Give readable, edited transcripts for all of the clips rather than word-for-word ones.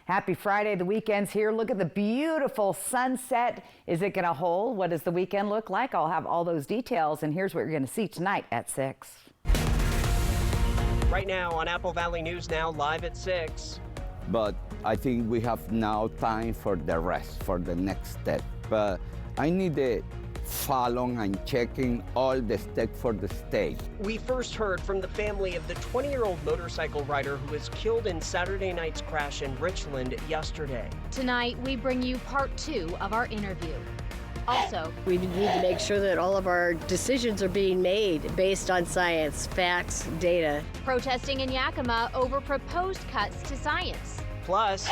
Happy Friday. The weekend's here. Look at the beautiful sunset. Is it going to hold? What does the weekend look like? I'll have all those details, and here's what you're going to see tonight at 6. Right now on Apple Valley News Now, live at 6. But I think we have now time for the rest, for the next step. But I need to follow and checking all the steps for the state. We first heard from the family of the 20-year-old motorcycle rider who was killed in Saturday night's crash in Richland yesterday. Tonight, we bring you part 2 of our interview. Also, we need to make sure that all of our decisions are being made based on science, facts, data. Protesting in Yakima over proposed cuts to science. Plus,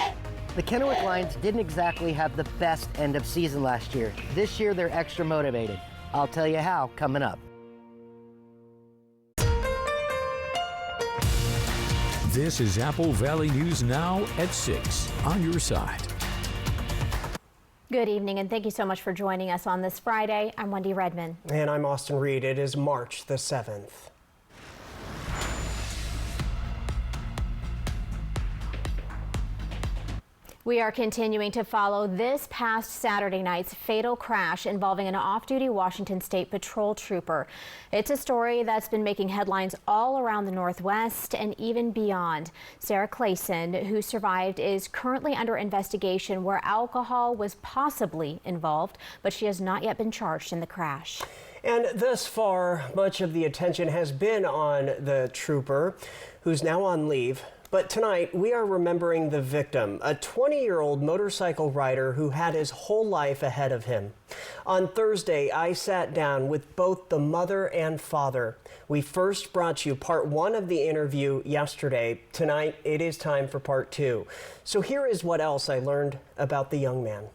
the Kennewick Lions didn't exactly have the best end of season last year. This year, they're extra motivated. I'll tell you how coming up. This is Apple Valley News Now at 6 on your side. Good evening, and thank you so much for joining us on this Friday. I'm Wendy Redman. And I'm Austin Reed. It is March the 7th. We are continuing to follow this past Saturday night's fatal crash involving an off-duty Washington State Patrol trooper. It's a story that's been making headlines all around the Northwest and even beyond. Sarah Clayson, who survived, is currently under investigation where alcohol was possibly involved, but she has not yet been charged in the crash. And thus far, much of the attention has been on the trooper, who's now on leave. But tonight, we are remembering the victim, a 20-year-old motorcycle rider who had his whole life ahead of him. On Thursday, I sat down with both the mother and father. We first brought you part 1 of the interview yesterday. Tonight, it is time for part 2. So here is what else I learned about the young man.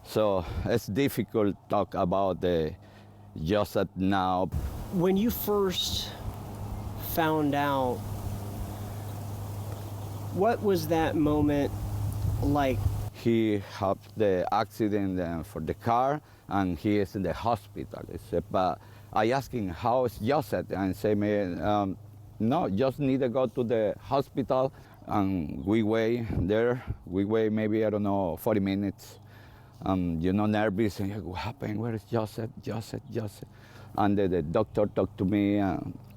So it's difficult to talk about the Joseph now. When you first found out, what was that moment like? He had the accident for the car, and he is in the hospital. But I asked him, how is Joseph? And say me, no, just need to go to the hospital. And we wait there. We wait maybe, I don't know, 40 minutes. Nervous, and what happened? Where is Joseph? And the doctor talked to me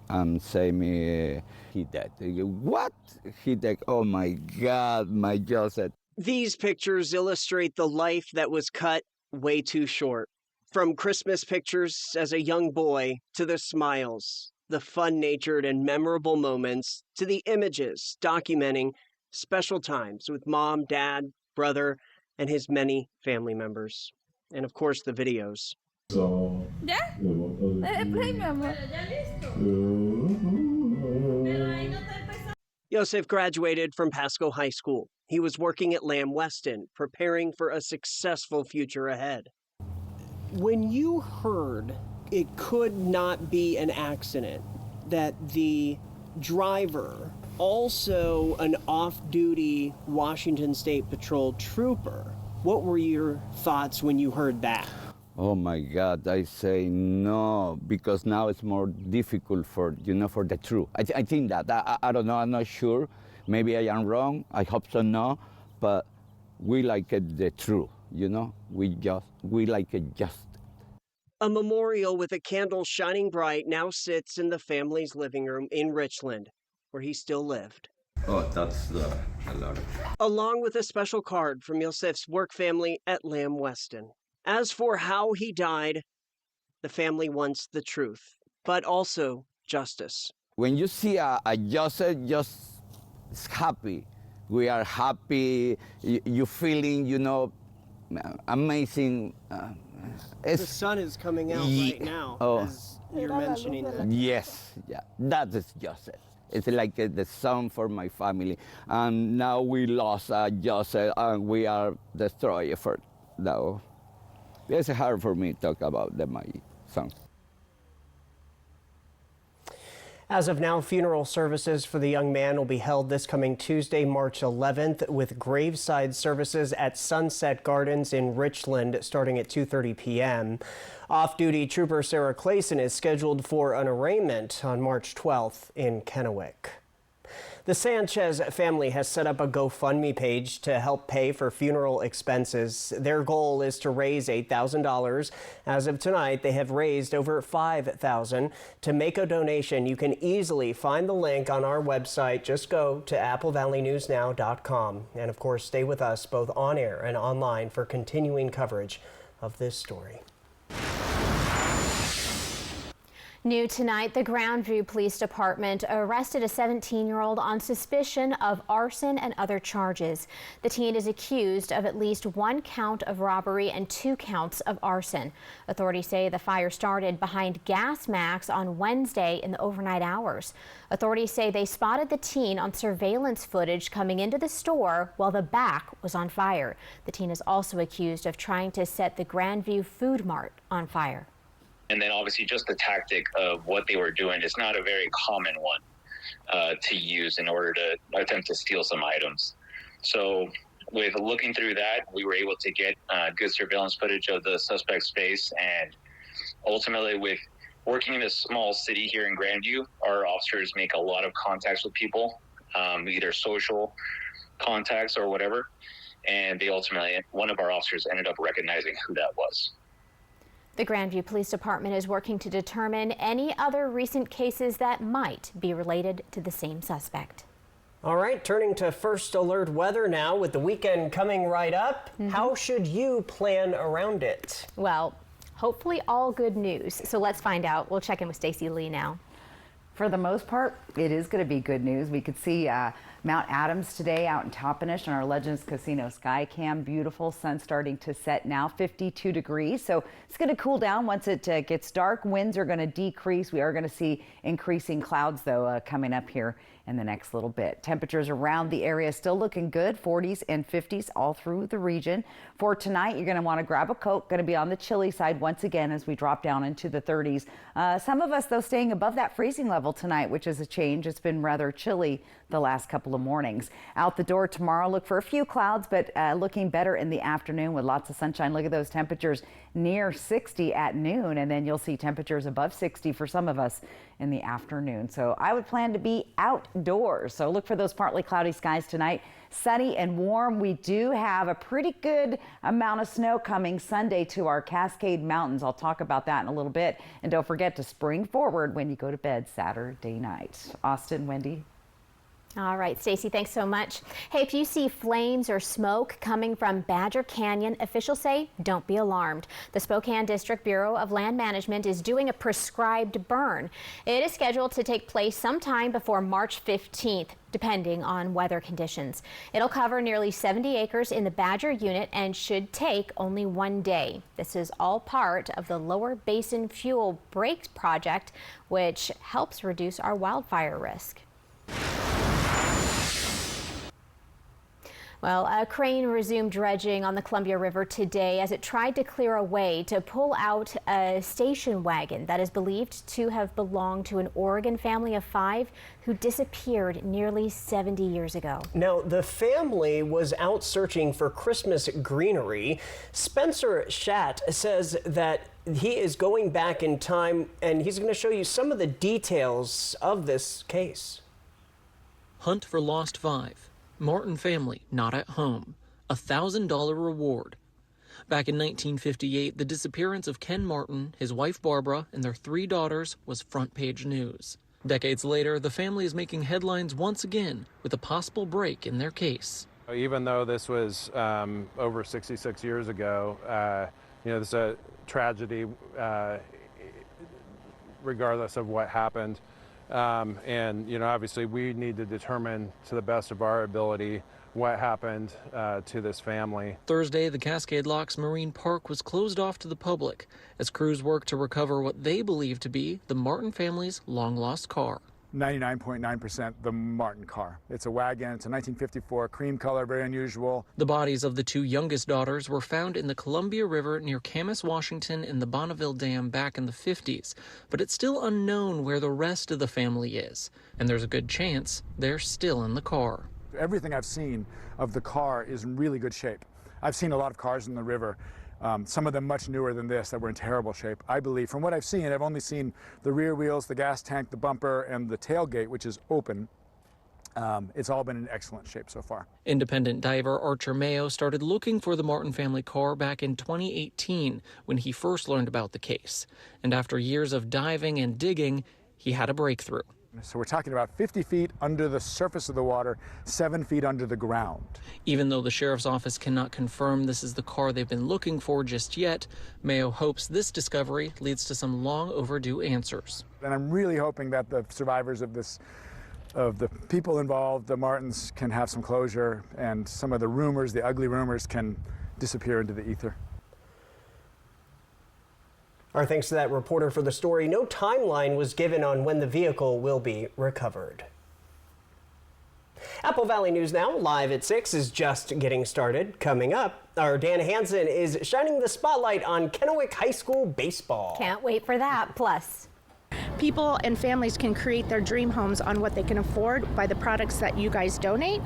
and say me, he dead. What? He dead? Oh my God, my Joseph. These pictures illustrate the life that was cut way too short. From Christmas pictures as a young boy, to the smiles, the fun-natured and memorable moments, to the images documenting special times with mom, dad, brother, and his many family members. And of course, the videos. Joseph graduated from Pasco High School. He was working at Lamb Weston, preparing for a successful future ahead. When you heard it could not be an accident, that the driver, also an off-duty Washington State Patrol trooper, what were your thoughts when you heard that? Oh my God, I say no, because now it's more difficult for the truth. I think that, I don't know, I'm not sure. Maybe I am wrong, I hope so no, but we like it the truth, we like it just. A memorial with a candle shining bright now sits in the family's living room in Richland, where he still lived. Oh, that's the letter. Along with a special card from Josef's work family at Lamb Weston. As for how he died, the family wants the truth, but also justice. When you see a Joseph just happy, we are happy, you feeling, amazing. The sun is coming out right now, as you're mentioning that. Yes, yeah, that is Joseph. It's like the son for my family. And now we lost Joseph, and we are destroyed for now. It's hard for me to talk about my son. As of now, funeral services for the young man will be held this coming Tuesday, March 11th, with graveside services at Sunset Gardens in Richland starting at 2:30 p.m. Off-duty Trooper Sarah Clayson is scheduled for an arraignment on March 12th in Kennewick. The Sanchez family has set up a GoFundMe page to help pay for funeral expenses. Their goal is to raise $8,000. As of tonight, they have raised over $5,000. To make a donation, you can easily find the link on our website. Just go to applevalleynewsnow.com. And of course, stay with us both on air and online for continuing coverage of this story. New tonight, the Grandview Police Department arrested a 17-year-old on suspicion of arson and other charges. The teen is accused of at least 1 count of robbery and 2 counts of arson. Authorities say the fire started behind GasMax on Wednesday in the overnight hours. Authorities say they spotted the teen on surveillance footage coming into the store while the back was on fire. The teen is also accused of trying to set the Grandview Food Mart on fire. And then obviously just the tactic of what they were doing is not a very common one to use in order to attempt to steal some items. So with looking through that, we were able to get good surveillance footage of the suspect's face. And ultimately, with working in a small city here in Grandview, our officers make a lot of contacts with people, either social contacts or whatever. And they ultimately, one of our officers ended up recognizing who that was. The Grandview Police Department is working to determine any other recent cases that might be related to the same suspect. All right, turning to First Alert weather now with the weekend coming right up. How should you plan around it? Well, hopefully all good news. So let's find out. We'll check in with Stacey Lee now. For the most part, it is going to be good news. We could see Mount Adams today out in Toppenish on our Legends Casino sky cam. Beautiful sun starting to set now, 52 degrees. So it's going to cool down once it gets dark. Winds are going to decrease. We are going to see increasing clouds, though, coming up here in the next little bit. Temperatures around the area still looking good, 40s and 50s all through the region. For tonight, you're going to want to grab a coat. Going to be on the chilly side once again as we drop down into the 30s. Some of us, though, staying above that freezing level tonight, which is a change. It's been rather chilly the last couple of mornings. Out the door tomorrow, look for a few clouds, but looking better in the afternoon with lots of sunshine. Look at those temperatures near 60 at noon, and then you'll see temperatures above 60 for some of us in the afternoon. So I would plan to be outdoors. So look for those partly cloudy skies tonight. Sunny and warm. We do have a pretty good amount of snow coming Sunday to our Cascade Mountains. I'll talk about that in a little bit. And don't forget to spring forward when you go to bed Saturday night. Austin, Wendy. All right, Stacey, thanks so much. Hey, if you see flames or smoke coming from Badger Canyon, officials say don't be alarmed. The Spokane District Bureau of Land Management is doing a prescribed burn. It is scheduled to take place sometime before March 15th, depending on weather conditions. It'll cover nearly 70 acres in the Badger unit and should take only 1 day. This is all part of the Lower Basin Fuel Breaks project, which helps reduce our wildfire risk. Well, a crane resumed dredging on the Columbia River today as it tried to clear a way to pull out a station wagon that is believed to have belonged to an Oregon family of 5 who disappeared nearly 70 years ago. Now, the family was out searching for Christmas greenery. Spencer Schatt says that he is going back in time and he's going to show you some of the details of this case. Hunt for Lost 5. Martin family not at home. $1,000 reward. Back in 1958, the disappearance of Ken Martin, his wife Barbara, and their 3 daughters was front page news. Decades later, the family is making headlines once again with a possible break in their case. Even though this was over 66 years ago, this is a tragedy regardless of what happened. Obviously we need to determine to the best of our ability what happened to this family. Thursday, the Cascade Locks Marine Park was closed off to the public as crews worked to recover what they believe to be the Martin family's long-lost car. 99.9% the Martin car. It's a wagon. It's a 1954 cream color, very unusual. The bodies of the two youngest daughters were found in the Columbia River near Camas, Washington, in the Bonneville Dam back in the 50s, but it's still unknown where the rest of the family is, and there's a good chance they're still in the car. Everything I've seen of the car is in really good shape. I've seen a lot of cars in the river, some of them much newer than this, that were in terrible shape. I believe, from what I've seen, I've only seen the rear wheels, the gas tank, the bumper, and the tailgate, which is open. It's all been in excellent shape so far. Independent diver Archer Mayo started looking for the Martin family car back in 2018 when he first learned about the case. And after years of diving and digging, he had a breakthrough. So we're talking about 50 feet under the surface of the water, 7 feet under the ground. Even though the sheriff's office cannot confirm this is the car they've been looking for just yet, Mayo hopes this discovery leads to some long overdue answers. And I'm really hoping that the survivors of this, of the people involved, the Martins, can have some closure, and some of the rumors, the ugly rumors, can disappear into the ether. Our thanks to that reporter for the story. No timeline was given on when the vehicle will be recovered. Apple Valley News Now, live at 6, is just getting started. Coming up, our Dan Hansen is shining the spotlight on Kennewick High School baseball. Can't wait for that. Plus, people and families can create their dream homes on what they can afford by the products that you guys donate.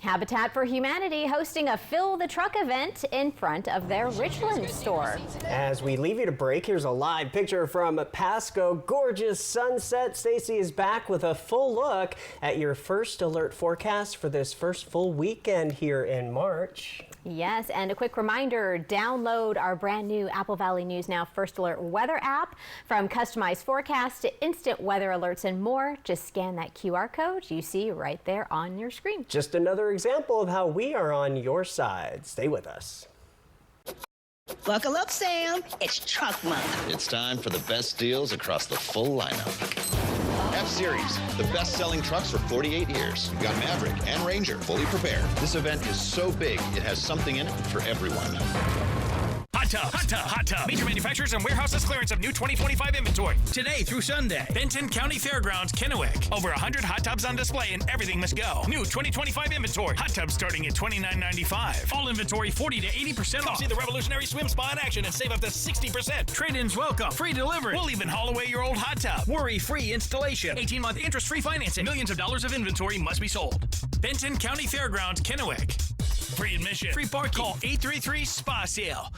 Habitat for Humanity hosting a Fill the Truck event in front of their Richland store. As we leave you to break, here's a live picture from Pasco. Gorgeous sunset. Stacy is back with a full look at your first alert forecast for this first full weekend here in March. Yes, and a quick reminder, download our brand new Apple Valley News Now First Alert weather app. From customized forecasts to instant weather alerts and more, just scan that QR code you see right there on your screen. Just another example of how we are on your side. Stay with us. Buckle up, Sam. It's Truck Month. It's time for the best deals across the full lineup. F-Series, the best-selling trucks for 48 years. We've got Maverick and Ranger fully prepared. This event is so big, it has something in it for everyone. Hot Tub, Hot Tub, Hot Tub. Major manufacturers and warehouses clearance of new 2025 inventory. Today through Sunday. Benton County Fairgrounds, Kennewick. Over 100 hot tubs on display and everything must go. New 2025 inventory. Hot tubs starting at $29.95. All inventory 40 to 80% off. Come see the revolutionary swim spa in action and save up to 60%. Trade-ins welcome. Free delivery. We'll even haul away your old hot tub. Worry-free installation. 18-month interest-free financing. Millions of dollars of inventory must be sold. Benton County Fairgrounds, Kennewick. Free admission. Free parking. Call 833-SPA-SALE.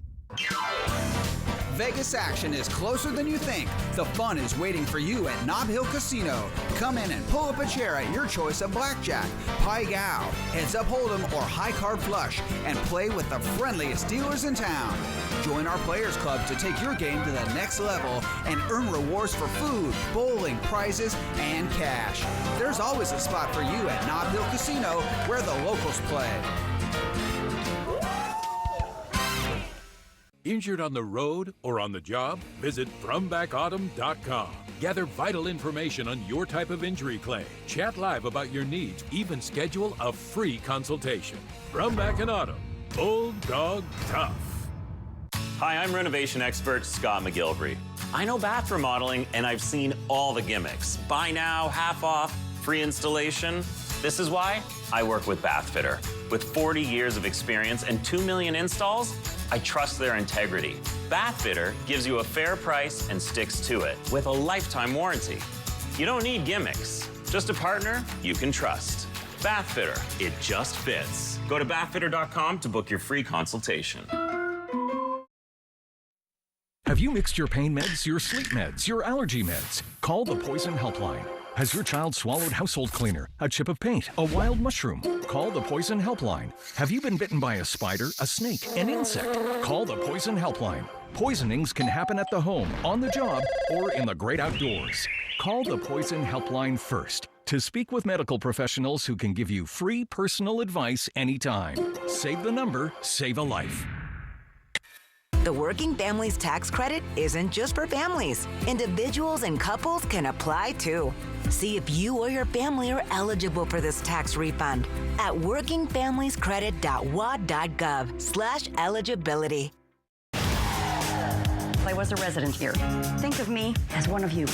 Vegas action is closer than you think. The fun is waiting for you at Nob Hill Casino. Come in and pull up a chair at your choice of blackjack, pai gow, heads up hold'em, or high card flush, and play with the friendliest dealers in town. Join our Players Club to take your game to the next level and earn rewards for food, bowling, prizes, and cash. There's always a spot for you at Nob Hill Casino, where the locals play. Injured on the road or on the job? Visit FromBackAutumn.com. Gather vital information on your type of injury claim. Chat live about your needs. Even schedule a free consultation. From Back in Autumn. Bulldog Tough. Hi, I'm renovation expert Scott McGilvery. I know bath remodeling and I've seen all the gimmicks. Buy now, half off, free installation. This is why I work with Bathfitter. With 40 years of experience and 2 million installs, I trust their integrity. Bathfitter gives you a fair price and sticks to it with a lifetime warranty. You don't need gimmicks, just a partner you can trust. Bathfitter, it just fits. Go to bathfitter.com to book your free consultation. Have you mixed your pain meds, your sleep meds, your allergy meds? Call the Poison Helpline. Has your child swallowed household cleaner, a chip of paint, a wild mushroom? Call the Poison Helpline. Have you been bitten by a spider, a snake, an insect? Call the Poison Helpline. Poisonings can happen at the home, on the job, or in the great outdoors. Call the Poison Helpline first to speak with medical professionals who can give you free personal advice anytime. Save the number, save a life. The Working Families Tax Credit isn't just for families. Individuals and couples can apply too. See if you or your family are eligible for this tax refund at workingfamiliescredit.wad.gov/eligibility. I was a resident here. Think of me as one of you.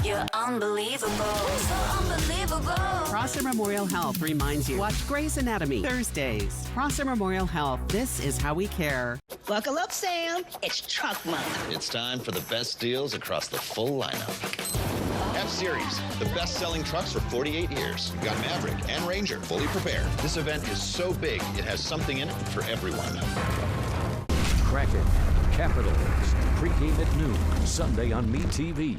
You're unbelievable. So unbelievable. Prosser Memorial Health reminds you, watch Grey's Anatomy Thursdays. Prosser Memorial Health, this is how we care. Buckle up, Sam. It's truck month. It's time for the best deals across the full lineup. F-Series, the best-selling trucks for 48 years. We've got Maverick and Ranger fully prepared. This event is so big, it has something in it for everyone. Kraken, Capitals, pregame at noon, Sunday on MeTV.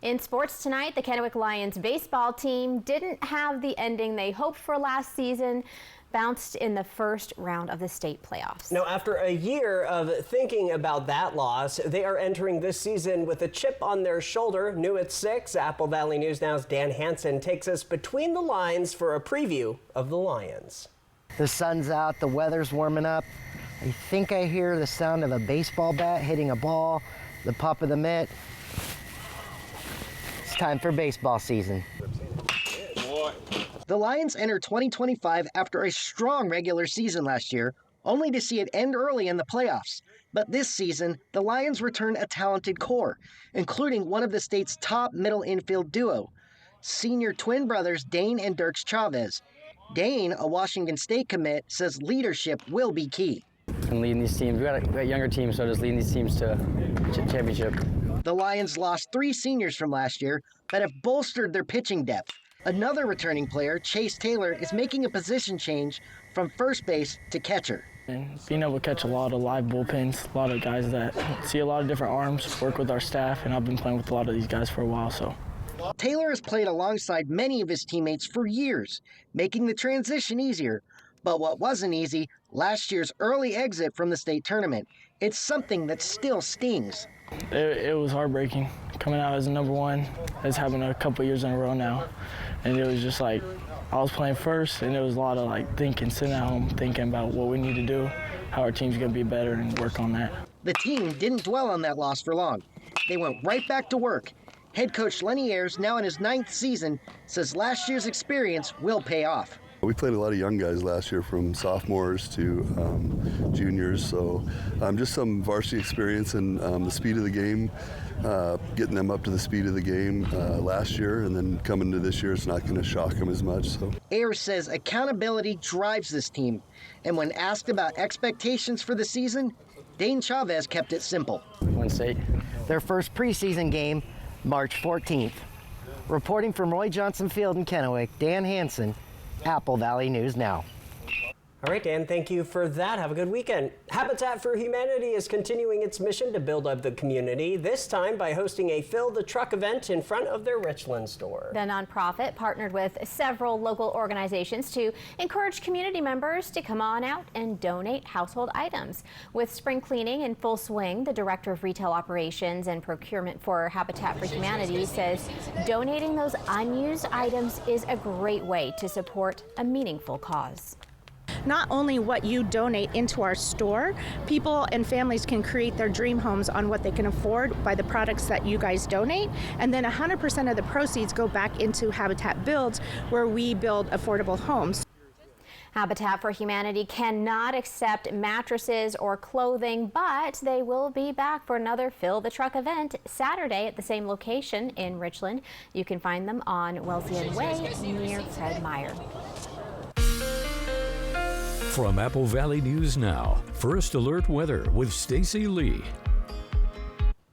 In sports tonight, the Kennewick Lions baseball team didn't have the ending they hoped for last season, bounced in the first round of the state playoffs. Now, after a year of thinking about that loss, they are entering this season with a chip on their shoulder. New at 6, Apple Valley News Now's Dan Hansen takes us between the lines for a preview of the Lions. The sun's out, the weather's warming up. I think I hear the sound of a baseball bat hitting a ball, the pop of the mitt. It's time for baseball season. The Lions enter 2025 after a strong regular season last year, only to see it end early in the playoffs. But this season, the Lions return a talented core, including one of the state's top middle infield duo, senior twin brothers Dane and Dirks Chavez. Dane, a Washington State commit, says leadership will be key. And leading these teams, we got younger teams, so just leading these teams to championship. The Lions lost 3 seniors from last year that have bolstered their pitching depth. Another returning player, Chase Taylor, is making a position change from first base to catcher. And being able to catch a lot of live bullpens, a lot of guys that see a lot of different arms, work with our staff, and I've been playing with a lot of these guys for a while, so. Taylor has played alongside many of his teammates for years, making the transition easier. But what wasn't easy, last year's early exit from the state tournament. It's something that still stings. It was heartbreaking, coming out as a number 1. It's happened a couple years in a row now. And it was just like, I was playing first, and it was a lot of thinking, sitting at home, thinking about what we need to do, how our team's gonna be better, and work on that. The team didn't dwell on that loss for long. They went right back to work. Head coach Lenny Ayers, now in his 9th season, says last year's experience will pay off. We played a lot of young guys last year, from sophomores to juniors, so just some varsity experience and the speed of the game, getting them up to the speed of the game last year, and then coming to this year, it's not going to shock them as much. So Ayers says accountability drives this team, and when asked about expectations for the season, Dane Chavez kept it simple. Win state. Their first preseason game, March 14th. Reporting from Roy Johnson Field in Kennewick, Dan Hansen, Apple Valley News Now. All right, Dan, thank you for that. Have a good weekend. Habitat for Humanity is continuing its mission to build up the community, this time by hosting a Fill the Truck event in front of their Richland store. The nonprofit partnered with several local organizations to encourage community members to come on out and donate household items. With spring cleaning in full swing, the Director of Retail Operations and Procurement for Habitat for Humanity says donating those unused items is a great way to support a meaningful cause. Not only what you donate into our store, people and families can create their dream homes on what they can afford by the products that you guys donate, and then 100% of the proceeds go back into Habitat Builds, where we build affordable homes. Habitat for Humanity cannot accept mattresses or clothing, but they will be back for another Fill the Truck event Saturday at the same location in Richland. You can find them on Wellesian Way near Fred Meyer. From Apple Valley News Now, First Alert Weather with Stacy Lee.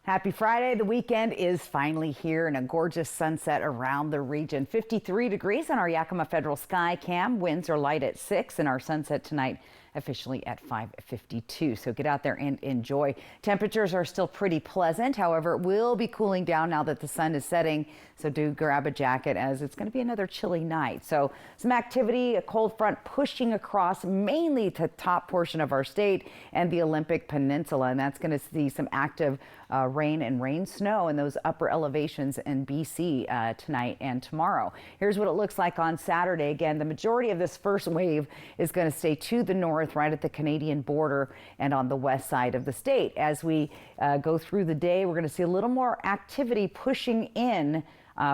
Happy Friday. The weekend is finally here and a gorgeous sunset around the region. 53 degrees on our Yakima Federal Sky Cam. Winds are light at 6 and our sunset tonight officially at 5:52. So get out there and enjoy. Temperatures are still pretty pleasant. However, it will be cooling down now that the sun is setting. So do grab a jacket as it's going to be another chilly night. So some activity, a cold front pushing across mainly the top portion of our state and the Olympic Peninsula. And that's going to see some active rain and rain snow in those upper elevations in BC tonight and tomorrow. Here's what it looks like on Saturday. Again, the majority of this first wave is going to stay to the north, right at the Canadian border and on the west side of the state. As we go through the day, we're going to see a little more activity pushing in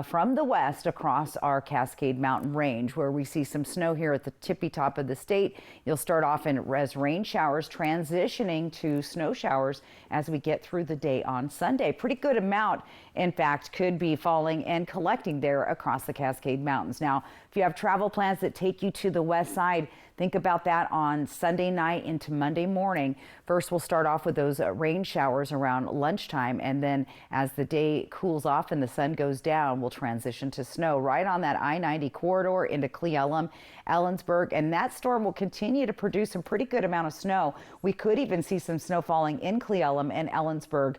from the west across our Cascade Mountain range, where we see some snow here at the tippy top of the state. You'll start off as rain showers, transitioning to snow showers as we get through the day on Sunday. Pretty good amount, in fact, could be falling and collecting there across the Cascade Mountains. Now, if you have travel plans that take you to the west side, think about that on Sunday night into Monday morning. First, we'll start off with those rain showers around lunchtime, and then as the day cools off and the sun goes down, we'll transition to snow right on that I-90 corridor into Cle Elum, Ellensburg, and that storm will continue to produce some pretty good amount of snow. We could even see some snow falling in Cle Elum and Ellensburg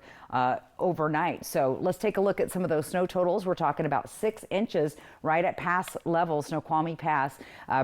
overnight. So let's take a look at some of those snow totals. We're talking about 6 inches right at pass level, Snoqualmie Pass.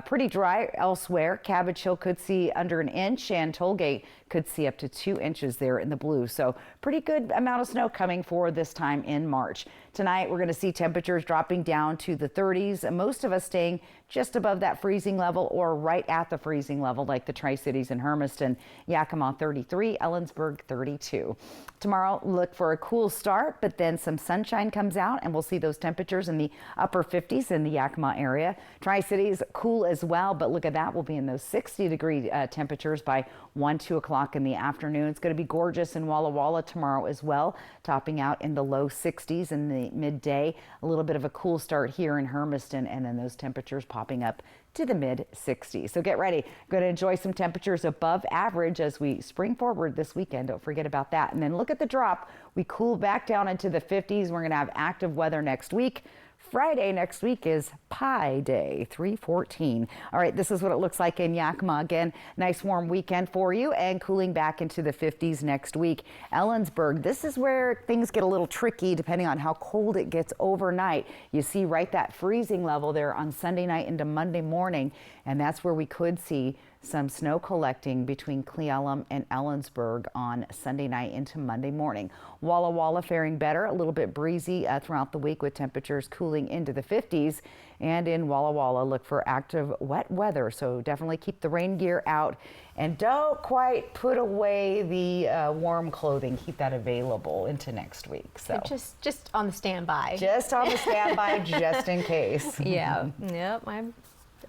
Pretty dry elsewhere. Cabbage Hill could see under an inch, and Tollgate could see up to 2 inches there in the blue. So pretty good amount of snow coming for this time in March. Tonight, we're going to see temperatures dropping down to the 30s. Most of us staying just above that freezing level or right at the freezing level, like the Tri-Cities and Hermiston. Yakima 33, Ellensburg 32. Tomorrow, look for a cool start, but then some sunshine comes out and we'll see those temperatures in the upper 50s in the Yakima area. Tri-Cities cool as well, but look at that. We'll be in those 60-degree temperatures by 2 o'clock in the afternoon. It's going to be gorgeous in Walla Walla tomorrow as well, topping out in the low 60s in the midday. A little bit of a cool start here in Hermiston, and then those temperatures popping up to the mid 60s. So get ready. Going to enjoy some temperatures above average as we spring forward this weekend. Don't forget about that. And then look at the drop. We cool back down into the 50s. We're going to have active weather next week. Friday next week is Pi Day, 3/14. All right, this is what it looks like in Yakima. Again, nice warm weekend for you and cooling back into the 50s next week. Ellensburg, this is where things get a little tricky depending on how cold it gets overnight. You see right that freezing level there on Sunday night into Monday morning, and that's where we could see some snow collecting between Cle Elum and Ellensburg on Sunday night into Monday morning. Walla Walla faring better, a little bit breezy throughout the week with temperatures cooling into the 50s. And in Walla Walla, look for active wet weather. So definitely keep the rain gear out and don't quite put away the warm clothing. Keep that available into next week. So just on the standby. Just on the standby, just in case. Yeah. Yep.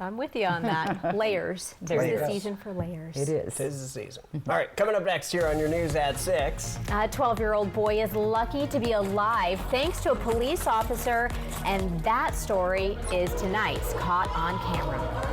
I'm with you on that. Layers. It's the season for layers. It is. It is the season. All right, coming up next here on your news at 6. A 12-year-old boy is lucky to be alive thanks to a police officer, and that story is tonight's Caught on Camera.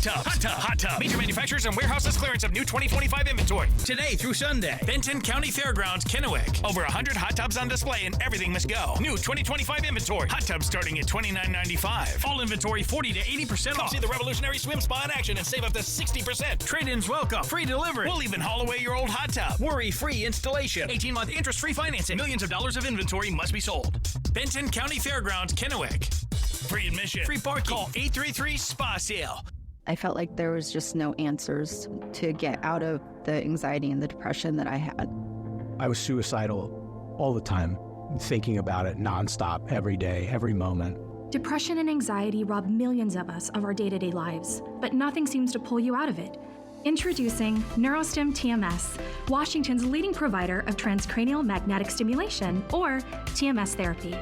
Hot Tub. Major manufacturers and warehouses clearance of new 2025 inventory. Today through Sunday. Benton County Fairgrounds, Kennewick. Over 100 hot tubs on display and everything must go. New 2025 inventory. Hot tubs starting at $29.95. All inventory 40 to 80% off. Come see the revolutionary swim spa in action and save up to 60%. Trade-ins welcome. Free delivery. We'll even haul away your old hot tub. Worry-free installation. 18-month interest-free financing. Millions of dollars of inventory must be sold. Benton County Fairgrounds, Kennewick. Free admission. Free parking. Call 833-SPA-SALE. I felt like there was just no answers to get out of the anxiety and the depression that I had. I was suicidal all the time, thinking about it nonstop, every day, every moment. Depression and anxiety rob millions of us of our day-to-day lives, but nothing seems to pull you out of it. Introducing NeuroStim TMS, Washington's leading provider of transcranial magnetic stimulation, or TMS therapy.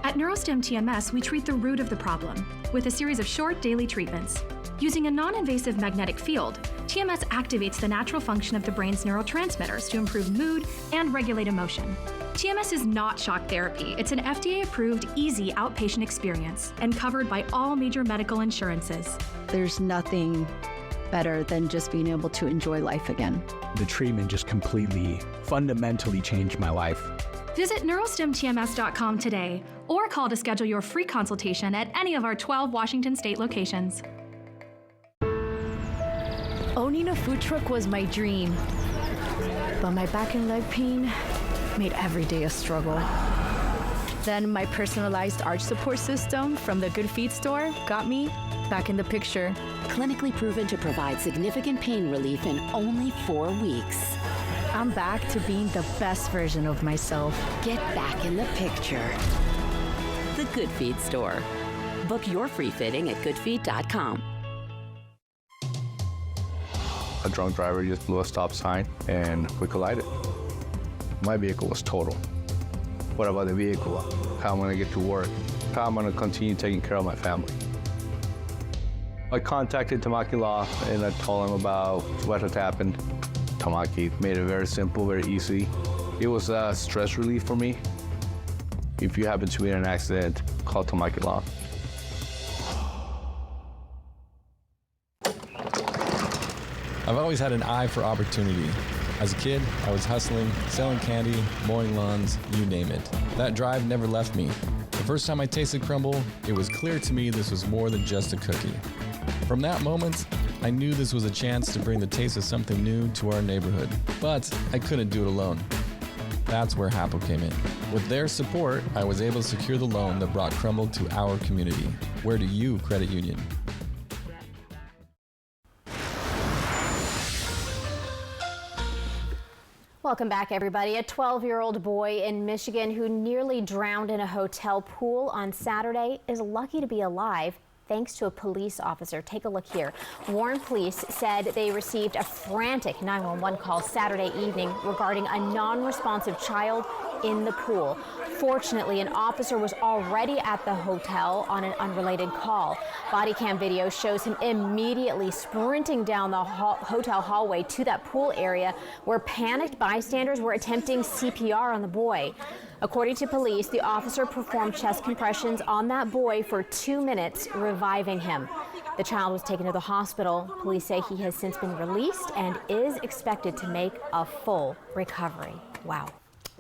At NeuroStim TMS, we treat the root of the problem with a series of short daily treatments. Using a non-invasive magnetic field, TMS activates the natural function of the brain's neurotransmitters to improve mood and regulate emotion. TMS is not shock therapy. It's an FDA-approved, easy outpatient experience and covered by all major medical insurances. There's nothing better than just being able to enjoy life again. The treatment just completely, fundamentally changed my life. Visit neurostimtms.com today or call to schedule your free consultation at any of our 12 Washington state locations. Owning a food truck was my dream, but my back and leg pain made every day a struggle. Then my personalized arch support system from the Good Feet store got me back in the picture. Clinically proven to provide significant pain relief in only 4 weeks. I'm back to being the best version of myself. Get back in the picture. The Good Feet store. Book your free fitting at goodfeet.com. A drunk driver just blew a stop sign and we collided. My vehicle was total. What about the vehicle? How am I going to get to work? How am I going to continue taking care of my family? I contacted Tamaki Law and I told them about what had happened. Tamaki made it very simple, very easy. It was a stress relief for me. If you happen to be in an accident, call Tamaki Law. I've always had an eye for opportunity. As a kid, I was hustling, selling candy, mowing lawns, you name it. That drive never left me. The first time I tasted crumble, it was clear to me this was more than just a cookie. From that moment, I knew this was a chance to bring the taste of something new to our neighborhood. But I couldn't do it alone. That's where Hapo came in. With their support, I was able to secure the loan that brought crumble to our community. Where do you credit union? Welcome back, everybody. A 12-year-old boy in Michigan who nearly drowned in a hotel pool on Saturday is lucky to be alive thanks to a police officer. Take a look here. Warren police said they received a frantic 911 call Saturday evening regarding a non-responsive child in the pool. Fortunately, an officer was already at the hotel on an unrelated call. Body cam video shows him immediately sprinting down the hotel hallway to that pool area where panicked bystanders were attempting CPR on the boy. According to police, the officer performed chest compressions on that boy for 2 minutes, reviving him. The child was taken to the hospital. Police say he has since been released and is expected to make a full recovery. Wow.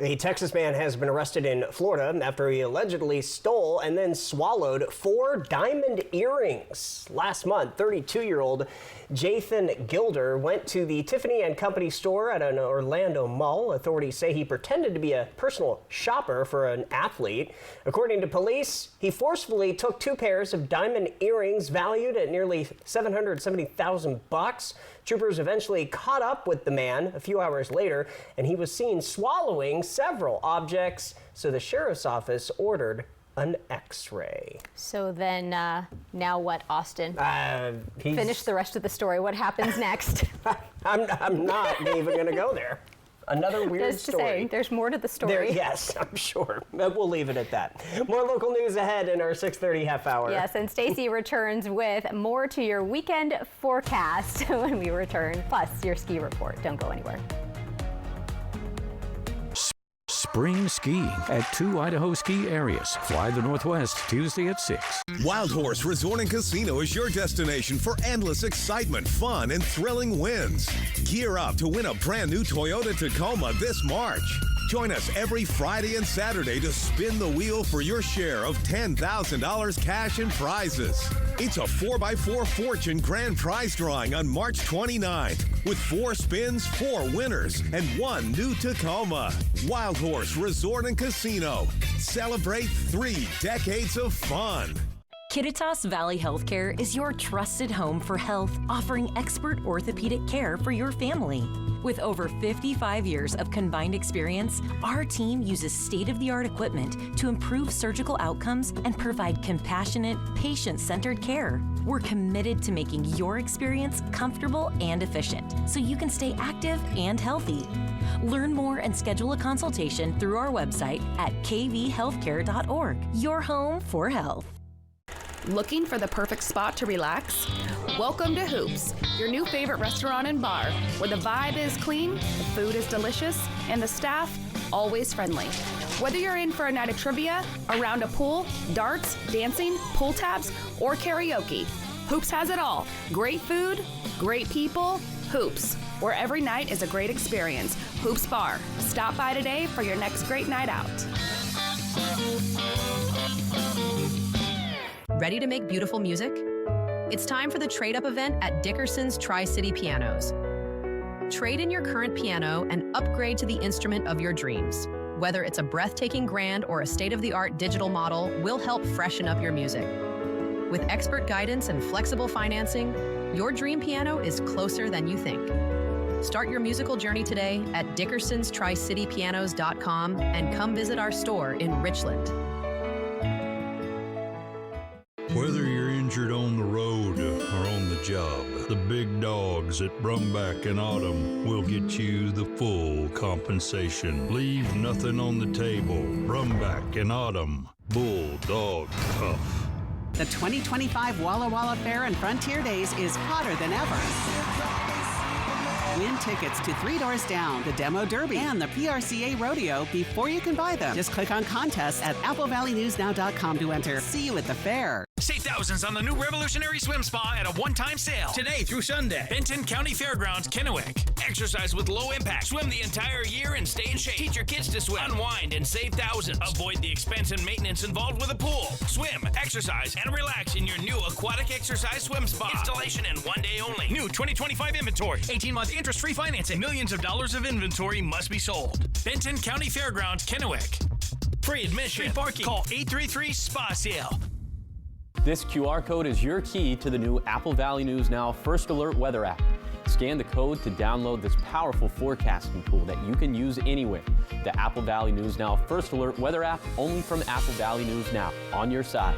A Texas man has been arrested in Florida after he allegedly stole and then swallowed 4 diamond earrings. Last month, 32-year-old Jathan Gilder went to the Tiffany & Company store at an Orlando mall. Authorities say he pretended to be a personal shopper for an athlete. According to police, he forcefully took 2 pairs of diamond earrings valued at nearly $770,000. Troopers eventually caught up with the man a few hours later, and he was seen swallowing several objects, so the sheriff's office ordered an x-ray. So then, now what, Austin? Finish the rest of the story. What happens next? I'm not even going to go there. Another weird Just to story. say, there's more to the story. Yes, I'm sure. We'll leave it at that. More local news ahead in our 6:30 half hour. Yes, and Stacy returns with more to your weekend forecast when we return, plus your ski report. Don't go anywhere. Spring skiing at 2 Idaho ski areas. Fly the Northwest Tuesday at 6. Wild Horse Resort and Casino is your destination for endless excitement, fun, and thrilling wins. Gear up to win a brand new Toyota Tacoma this March. Join us every Friday and Saturday to spin the wheel for your share of $10,000 cash and prizes. It's a 4x4 Fortune grand prize drawing on March 29th with 4 spins, 4 winners, and 1 new Tacoma. Wild Horse Resort and Casino. Celebrate 3 decades of fun. Kittitas Valley Healthcare is your trusted home for health, offering expert orthopedic care for your family. With over 55 years of combined experience, our team uses state-of-the-art equipment to improve surgical outcomes and provide compassionate, patient-centered care. We're committed to making your experience comfortable and efficient, so you can stay active and healthy. Learn more and schedule a consultation through our website at kvhealthcare.org. Your home for health. Looking for the perfect spot to relax? Welcome to Hoops, your new favorite restaurant and bar, where the vibe is clean, the food is delicious, and the staff always friendly. Whether you're in for a night of trivia, a round of pool, darts, dancing, pull tabs, or karaoke, Hoops has it all. Great food, great people, Hoops, where every night is a great experience. Hoops Bar. Stop by today for your next great night out. Ready to make beautiful music? It's time for the Trade Up event at Dickerson's Tri-City Pianos. Trade in your current piano and upgrade to the instrument of your dreams. Whether it's a breathtaking grand or a state-of-the-art digital model, we'll help freshen up your music. With expert guidance and flexible financing, your dream piano is closer than you think. Start your musical journey today at dickersonstricitypianos.com and come visit our store in Richland. Whether you're injured on the road or on the job. The big dogs at Brumback and Autumn will get you the full compensation. Leave nothing on the table. Brumback and Autumn. Bulldog tough. The 2025 Walla Walla Fair and Frontier Days is hotter than ever. Win tickets to Three Doors Down, the Demo Derby, and the PRCA Rodeo before you can buy them. Just click on contests at applevalleynewsnow.com to enter. See you at the fair. Save thousands on the new Revolutionary Swim Spa at a one-time sale. Today through Sunday. Benton County Fairgrounds, Kennewick. Exercise with low impact. Swim the entire year and stay in shape. Teach your kids to swim. Unwind and save thousands. Avoid the expense and maintenance involved with a pool. Swim, exercise, and relax in your new aquatic exercise swim spa. Installation in 1 day only. New 2025 inventory. 18-month interest-free financing. Millions of dollars of inventory must be sold. Benton County Fairgrounds, Kennewick. Free admission. Free parking. Call 833-SPA-SALE. This QR code is your key to the new Apple Valley News Now First Alert weather app. Scan the code to download this powerful forecasting tool that you can use anywhere. The Apple Valley News Now First Alert weather app, only from Apple Valley News Now, on your side.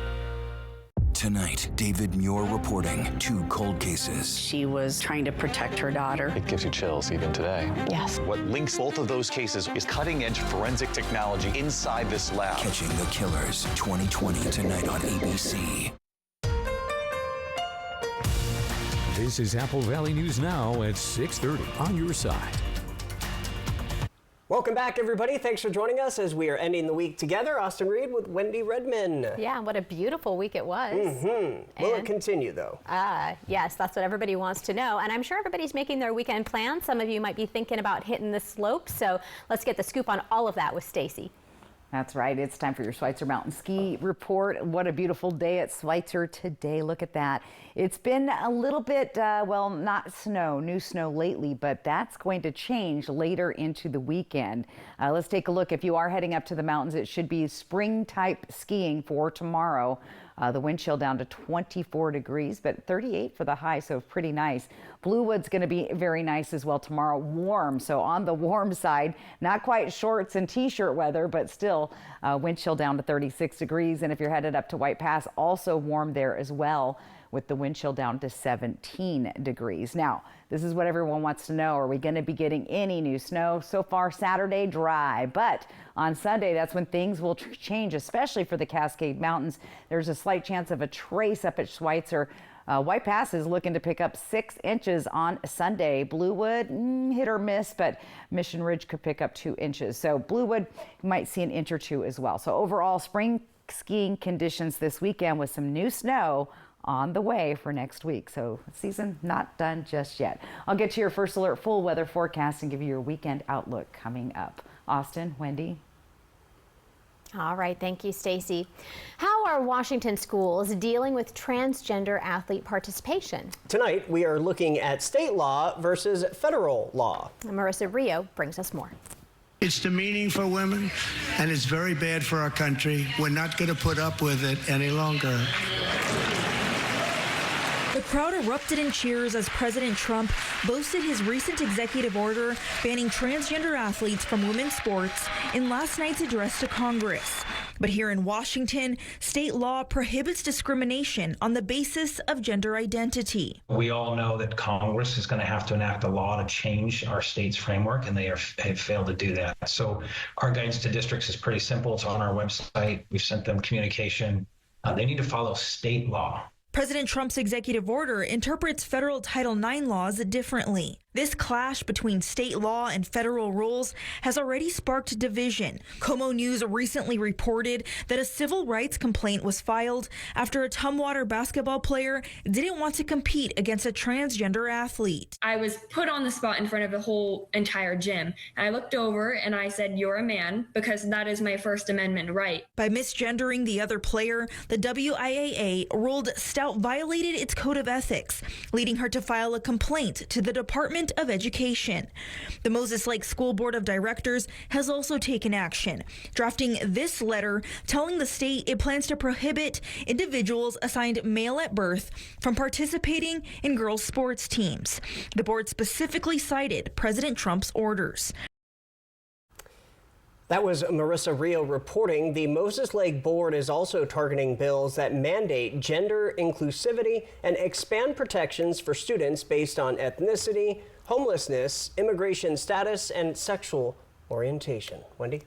Tonight, David Muir reporting 2 cold cases. She was trying to protect her daughter. It gives you chills even today. Yes. What links both of those cases is cutting-edge forensic technology inside this lab. Catching the Killers, 2020 tonight on ABC. This is Apple Valley News Now at 6:30 on your side. Welcome back, everybody. Thanks for joining us as we are ending the week together. Austin Reed with Wendy Redman. Yeah, what a beautiful week it was. Will it continue, though? Yes, that's what everybody wants to know. And I'm sure everybody's making their weekend plans. Some of you might be thinking about hitting the slopes. So let's get the scoop on all of that with Stacy. That's right. It's time for your Schweitzer Mountain Ski Report. What a beautiful day at Schweitzer today. Look at that. It's been a little bit, well, not snow, new snow lately, but that's going to change later into the weekend. Let's take a look. If you are heading up to the mountains, it should be spring type skiing for tomorrow. The wind chill down to 24 degrees, but 38 for the high, so pretty nice. Bluewood's going to be very nice as well tomorrow. Warm, so on the warm side, not quite shorts and t-shirt weather, but still wind chill down to 36 degrees. And if you're headed up to White Pass, also warm there as well, with the wind chill down to 17 degrees. Now, this is what everyone wants to know. Are we going to be getting any new snow? So far, Saturday, dry. But on Sunday, that's when things will change, especially for the Cascade Mountains. There's a slight chance of a trace up at Schweitzer. White Pass is looking to pick up 6 inches on Sunday. Bluewood, hit or miss, but Mission Ridge could pick up 2 inches. So Bluewood, you might see an inch or 2 as well. So overall, spring skiing conditions this weekend with some new snow on the way for next week. So season not done just yet. I'll get to your First Alert full weather forecast and give you your weekend outlook coming up. Austin, Wendy. All right, thank you, Stacy. How are Washington schools dealing with transgender athlete participation? Tonight, we are looking at state law versus federal law. Marissa Rio brings us more. It's demeaning for women, and it's very bad for our country. We're not going to put up with it any longer. The crowd erupted in cheers as President Trump boasted his recent executive order banning transgender athletes from women's sports in last night's address to Congress. But here in Washington, state law prohibits discrimination on the basis of gender identity. We all know that Congress is going to have to enact a law to change our state's framework, and they have failed to do that. So our guidance to districts is pretty simple. It's on our website. We've sent them communication. They need to follow state law. President Trump's executive order interprets federal Title IX laws differently. This clash between state law and federal rules has already sparked division. Como News recently reported that a civil rights complaint was filed after a Tumwater basketball player didn't want to compete against a transgender athlete. I was put on the spot in front of the whole entire gym. And I looked over and I said, "You're a man," because that is my First Amendment right. By misgendering the other player, the WIAA ruled Stout violated its code of ethics, leading her to file a complaint to the Department of Education. The Moses Lake School Board of Directors has also taken action, drafting this letter telling the state it plans to prohibit individuals assigned male at birth from participating in girls' sports teams. The board specifically cited President Trump's orders. That was Marissa Rio reporting. The Moses Lake Board is also targeting bills that mandate gender inclusivity and expand protections for students based on ethnicity, homelessness, immigration status, and sexual orientation. Wendy?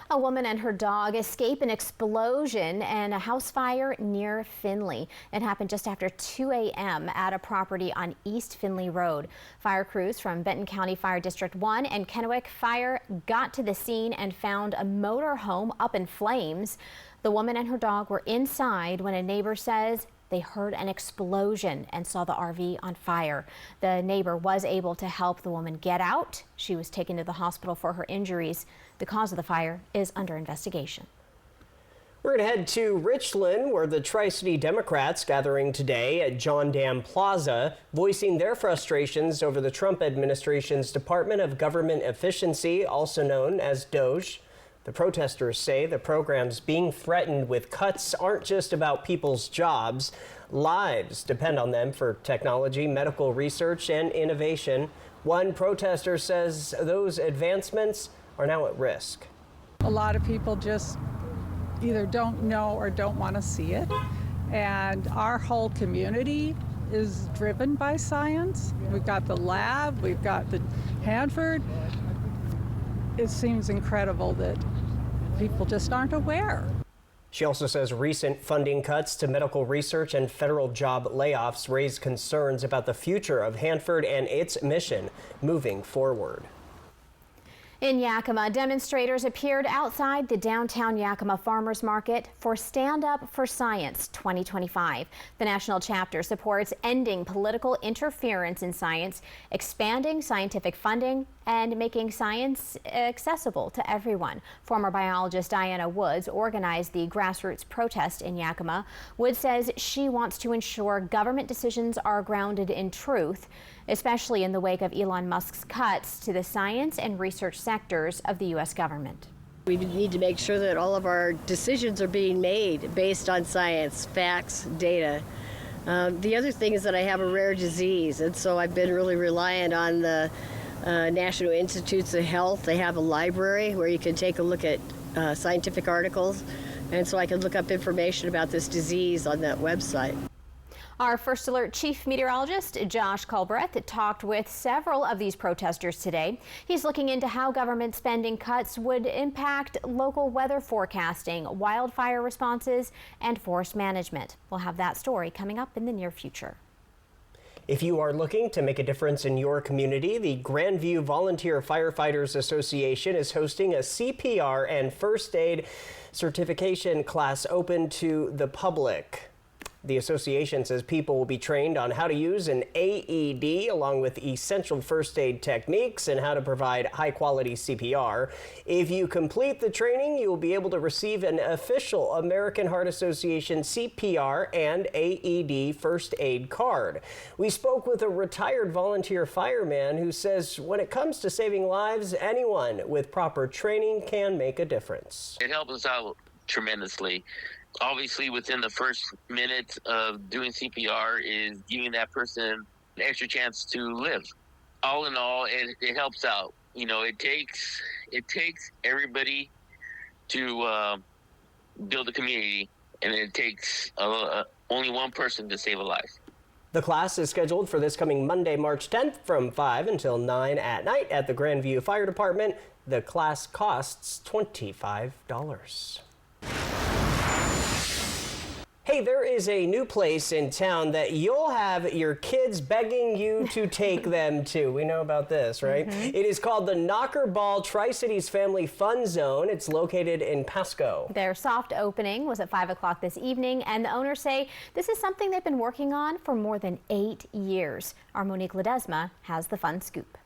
A woman and her dog escape an explosion and a house fire near Finley. It happened just after 2 a.m. at a property on East Finley Road. Fire crews from Benton County Fire District 1 and Kennewick Fire got to the scene and found a motor home up in flames. The woman and her dog were inside when a neighbor says they heard an explosion and saw the RV on fire. The neighbor was able to help the woman get out. She was taken to the hospital for her injuries. The cause of the fire is under investigation. We're going to head to Richland, where the Tri-City Democrats gathering today at John Dam Plaza, voicing their frustrations over the Trump administration's Department of Government Efficiency, also known as DOGE. The protesters say the programs being threatened with cuts aren't just about people's jobs. Lives depend on them for technology, medical research, and innovation. One protester says those advancements are now at risk. A lot of people just either don't know or don't want to see it. And our whole community is driven by science. We've got the lab, we've got the Hanford. It seems incredible that people just aren't aware. She also says recent funding cuts to medical research and federal job layoffs raise concerns about the future of Hanford and its mission moving forward. In Yakima, demonstrators appeared outside the downtown Yakima Farmers Market for Stand Up for Science 2025. The national chapter supports ending political interference in science, expanding scientific funding, and making science accessible to everyone. Former biologist Diana Woods organized the grassroots protest in Yakima. Woods says she wants to ensure government decisions are grounded in truth, especially in the wake of Elon Musk's cuts to the science and research sectors of the U.S. government. We need to make sure that all of our decisions are being made based on science, facts, data. The other thing is that I have a rare disease, and so I've been really reliant on the National Institutes of Health. They have a library where you can take a look at scientific articles, and so I can look up information about this disease on that website. Our First Alert Chief Meteorologist, Josh Culbreth, talked with several of these protesters today. He's looking into how government spending cuts would impact local weather forecasting, wildfire responses, and forest management. We'll have that story coming up in the near future. If you are looking to make a difference in your community, the Grandview Volunteer Firefighters Association is hosting a CPR and first aid certification class open to the public. The association says people will be trained on how to use an AED along with essential first aid techniques and how to provide high-quality CPR. If you complete the training, you will be able to receive an official American Heart Association CPR and AED first aid card. We spoke with a retired volunteer fireman who says when it comes to saving lives, anyone with proper training can make a difference. It helps us out tremendously. Obviously, within the first minute of doing CPR is giving that person an extra chance to live. All in all, it helps out. You know, it takes everybody to build a community, and it takes only one person to save a life. The class is scheduled for this coming Monday, March 10th from 5 until 9 at night at the Grandview Fire Department. The class costs $25. Hey, there is a new place in town that you'll have your kids begging you to take them to. We know about this, right? Mm-hmm. It is called the Knocker Ball Tri-Cities Family Fun Zone. It's located in Pasco. Their soft opening was at 5 o'clock this evening, and the owners say this is something they've been working on for more than 8 years. Our Monique Ledesma has the fun scoop.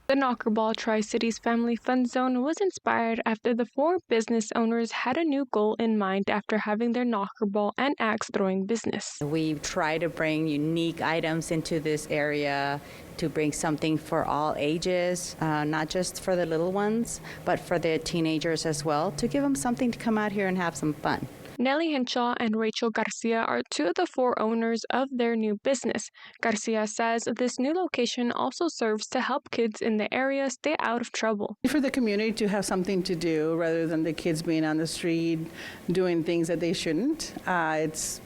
The Knocker Ball Tri-Cities Family Fun Zone was inspired after the 4 business owners had a new goal in mind after having their knocker ball and axe throwing business. We try to bring unique items into this area to bring something for all ages, not just for the little ones, but for the teenagers as well, to give them something to come out here and have some fun. Nelly Henshaw and Rachel Garcia are two of the four owners of their new business. Garcia says this new location also serves to help kids in the area stay out of trouble. For the community to have something to do rather than the kids being on the street doing things that they shouldn't, it's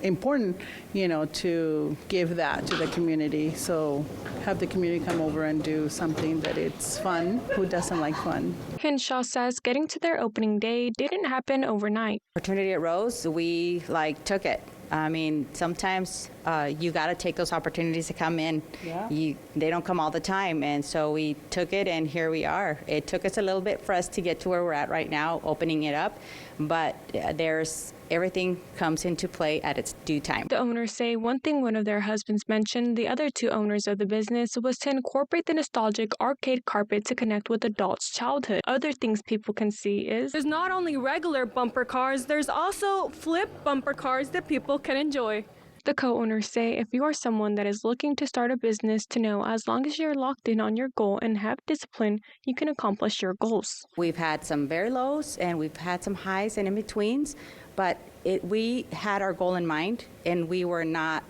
important, to give that to the community. So have the community come over and do something that it's fun. Who doesn't like fun? Henshaw says getting to their opening day didn't happen overnight. Opportunity arose, we took it. I mean, sometimes you got to take those opportunities to come in. Yeah. They don't come all the time, and so we took it, and here we are. It took us a little bit for us to get to where we're at right now, opening it up, but everything comes into play at its due time. The owners say one thing one of their husbands mentioned the other two owners of the business was to incorporate the nostalgic arcade carpet to connect with adults' childhood. Other things people can see is there's not only regular bumper cars, there's also flip bumper cars that people can enjoy. The co-owners say if you are someone that is looking to start a business, to know as long as you're locked in on your goal and have discipline, you can accomplish your goals. We've had some very lows and we've had some highs and in-betweens, but we had our goal in mind and we were not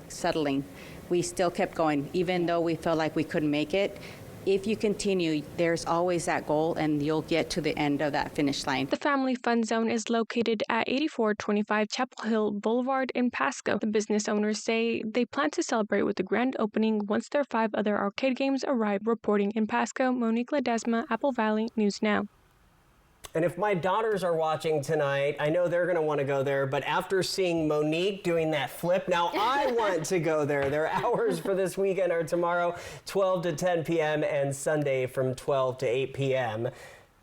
settling. We still kept going, even though we felt like we couldn't make it. If you continue, there's always that goal and you'll get to the end of that finish line. The Family Fun Zone is located at 8425 Chapel Hill Boulevard in Pasco. The business owners say they plan to celebrate with the grand opening once their 5 other arcade games arrive. Reporting in Pasco, Monique Ledesma, Apple Valley News Now. And if my daughters are watching tonight, I know they're going to want to go there, but after seeing Monique doing that flip, now I want to go there. Their hours for this weekend are tomorrow, 12 to 10 p.m., and Sunday from 12 to 8 p.m.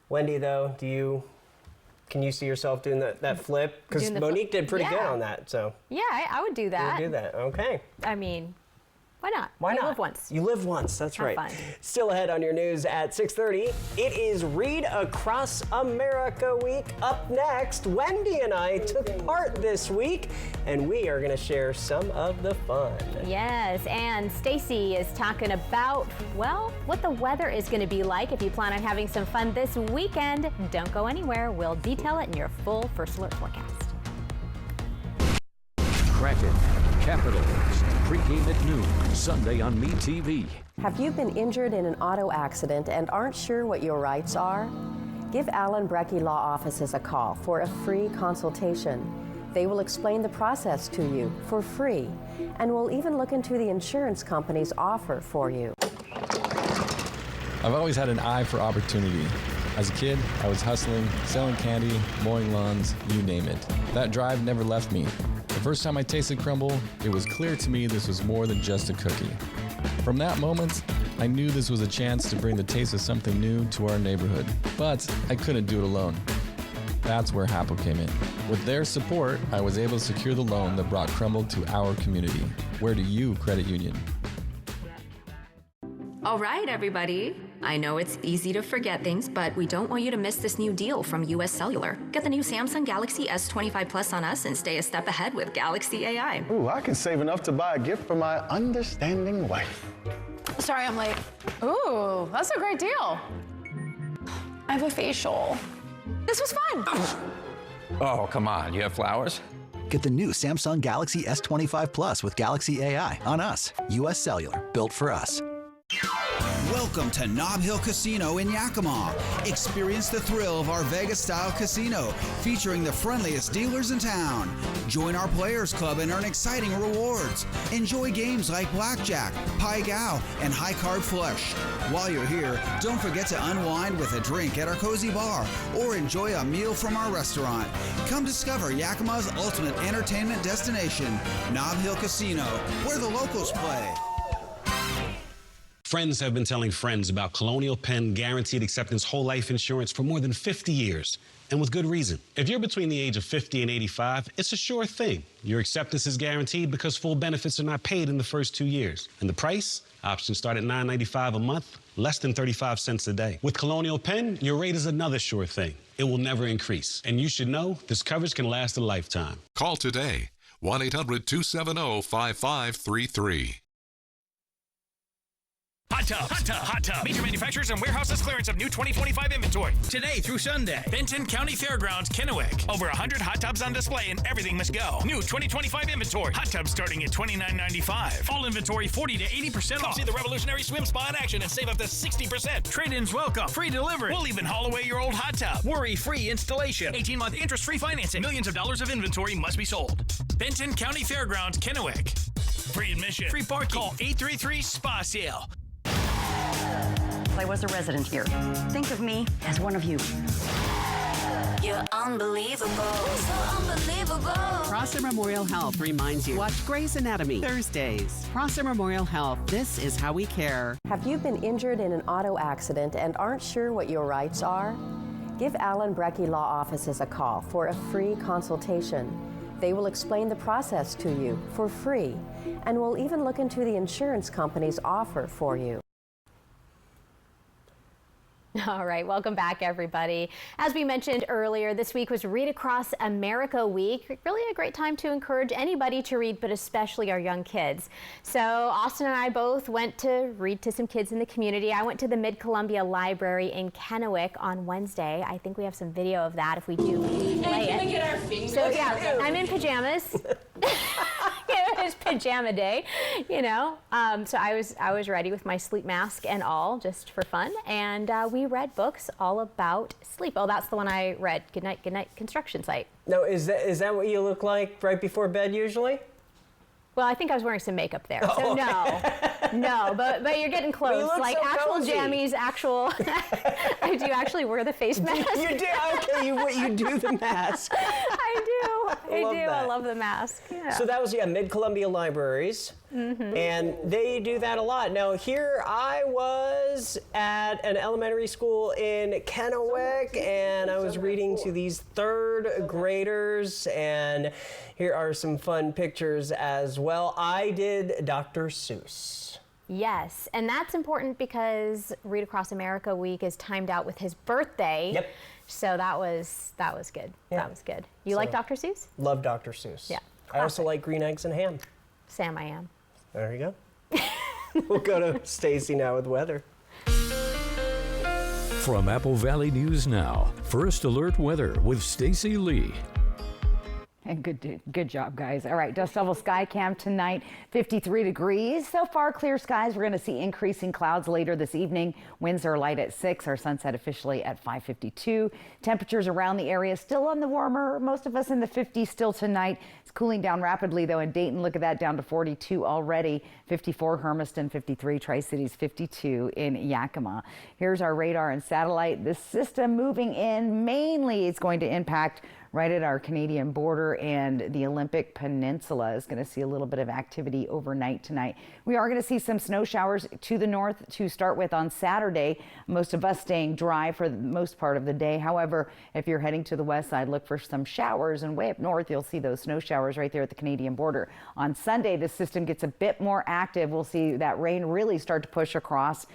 Wendy, though, can you see yourself doing that flip? Because Monique did pretty good on that. So yeah, I would do that. You would do that, okay. I mean, why not? Why not? You live once. You live once, that's Have right. fun. Still ahead on your news at 6:30, it is Read Across America Week. Up next, Wendy and I took part this week, and we are going to share some of the fun. Yes, and Stacy is talking about, what the weather is going to be like if you plan on having some fun this weekend. Don't go anywhere. We'll detail it in your full First Alert forecast. Kraken, Capitals, pregame at noon, Sunday on MeTV. Have you been injured in an auto accident and aren't sure what your rights are? Give Allen Brecky Law Offices a call for a free consultation. They will explain the process to you for free and will even look into the insurance company's offer for you. I've always had an eye for opportunity. As a kid, I was hustling, selling candy, mowing lawns, you name it. That drive never left me. The first time I tasted crumble, it was clear to me this was more than just a cookie. From that moment, I knew this was a chance to bring the taste of something new to our neighborhood. But I couldn't do it alone. That's where Happel came in. With their support, I was able to secure the loan that brought Crumble to our community. Where do you credit union? All right, everybody. I know it's easy to forget things, but we don't want you to miss this new deal from US Cellular. Get the new Samsung Galaxy S25 Plus on us and stay a step ahead with Galaxy AI. Ooh, I can save enough to buy a gift for my understanding wife. Sorry, I'm late. Ooh, that's a great deal. I have a facial. This was fun. Oh, come on. You have flowers? Get the new Samsung Galaxy S25 Plus with Galaxy AI on us. US Cellular, built for us. Welcome to Nob Hill Casino in Yakima. Experience the thrill of our Vegas-style casino, featuring the friendliest dealers in town. Join our Players Club and earn exciting rewards. Enjoy games like Blackjack, Pai Gow, and High Card Flush. While you're here, don't forget to unwind with a drink at our cozy bar or enjoy a meal from our restaurant. Come discover Yakima's ultimate entertainment destination, Nob Hill Casino, where the locals play. Friends have been telling friends about Colonial Penn Guaranteed Acceptance Whole Life Insurance for more than 50 years, and with good reason. If you're between the age of 50 and 85, it's a sure thing. Your acceptance is guaranteed because full benefits are not paid in the first 2 years. And the price? Options start at $9.95 a month, less than 35 cents a day. With Colonial Penn, your rate is another sure thing. It will never increase. And you should know this coverage can last a lifetime. Call today, 1-800-270-5533. Hot Tub, Hot Tub, Hot Tub. Major manufacturers and warehouses clearance of new 2025 inventory. Today through Sunday. Benton County Fairgrounds, Kennewick. Over 100 hot tubs on display and everything must go. New 2025 inventory. Hot tubs starting at $29.95. All inventory 40 to 80% off. See the revolutionary swim spa in action and save up to 60%. Trade-ins welcome. Free delivery. We'll even haul away your old hot tub. Worry-free installation. 18-month interest-free financing. Millions of dollars of inventory must be sold. Benton County Fairgrounds, Kennewick. Free admission. Free parking. Call 833-SPA-SALE. I was a resident here. Think of me as one of you. You're unbelievable. So unbelievable. Prosser Memorial Health reminds you, watch Grey's Anatomy Thursdays. Prosser Memorial Health, this is how we care. Have you been injured in an auto accident and aren't sure what your rights are? Give Alan Brecky Law Offices a call for a free consultation. They will explain the process to you for free and will even look into the insurance company's offer for you. All right, welcome back, everybody. As we mentioned earlier, this week was Read Across America Week. Really a great time to encourage anybody to read, but especially our young kids. So Austin and I both went to read to some kids in the community. I went to the Mid-Columbia Library in Kennewick on Wednesday. I think we have some video of that if we do play it. Get our fingers. So yeah, I'm in pajamas. It's pajama day, you know. So I was ready with my sleep mask and all, just for fun. And we read books all about sleep. Oh, that's the one I read. Good Night Construction Site. Now, is that what you look like right before bed usually? Well, I think I was wearing some makeup there, so no, but you're getting close. Well, you look like so actual cozy. jammies, actual. I do actually wear the face mask. You do? Okay, you do the mask. I do. I love the mask. Yeah. So that was Mid-Columbia Libraries, and they do that a lot. Now here I was at an elementary school in Kennewick, and I was reading to these third graders, and here are some fun pictures as well. I did Dr. Seuss. Yes, and that's important because Read Across America Week is timed out with his birthday. Yep. So that was good. Yeah. That was good. You like Dr. Seuss? Love Dr. Seuss. Yeah. I also like Green Eggs and Ham. Sam, I am. There you go. We'll go to Stacy now with weather. From Apple Valley News Now, First Alert Weather with Stacy Lee. And good job, guys. All right, dust level sky cam tonight, 53 degrees. So far, clear skies. We're going to see increasing clouds later this evening. Winds are light at 6. Our sunset officially at 5:52. Temperatures around the area still on the warmer. Most of us in the 50s still tonight. It's cooling down rapidly, though, in Dayton. Look at that, down to 42 already. 54 Hermiston, 53 Tri-Cities, 52 in Yakima. Here's our radar and satellite. This system moving in mainly is going to impact right at our Canadian border, and the Olympic Peninsula is going to see a little bit of activity overnight tonight. We are going to see some snow showers to the north to start with on Saturday. Most of us staying dry for the most part of the day. However, if you're heading to the west side, look for some showers, and way up north you'll see those snow showers right there at the Canadian border. On Sunday, the system gets a bit more active. We'll see that rain really start to push across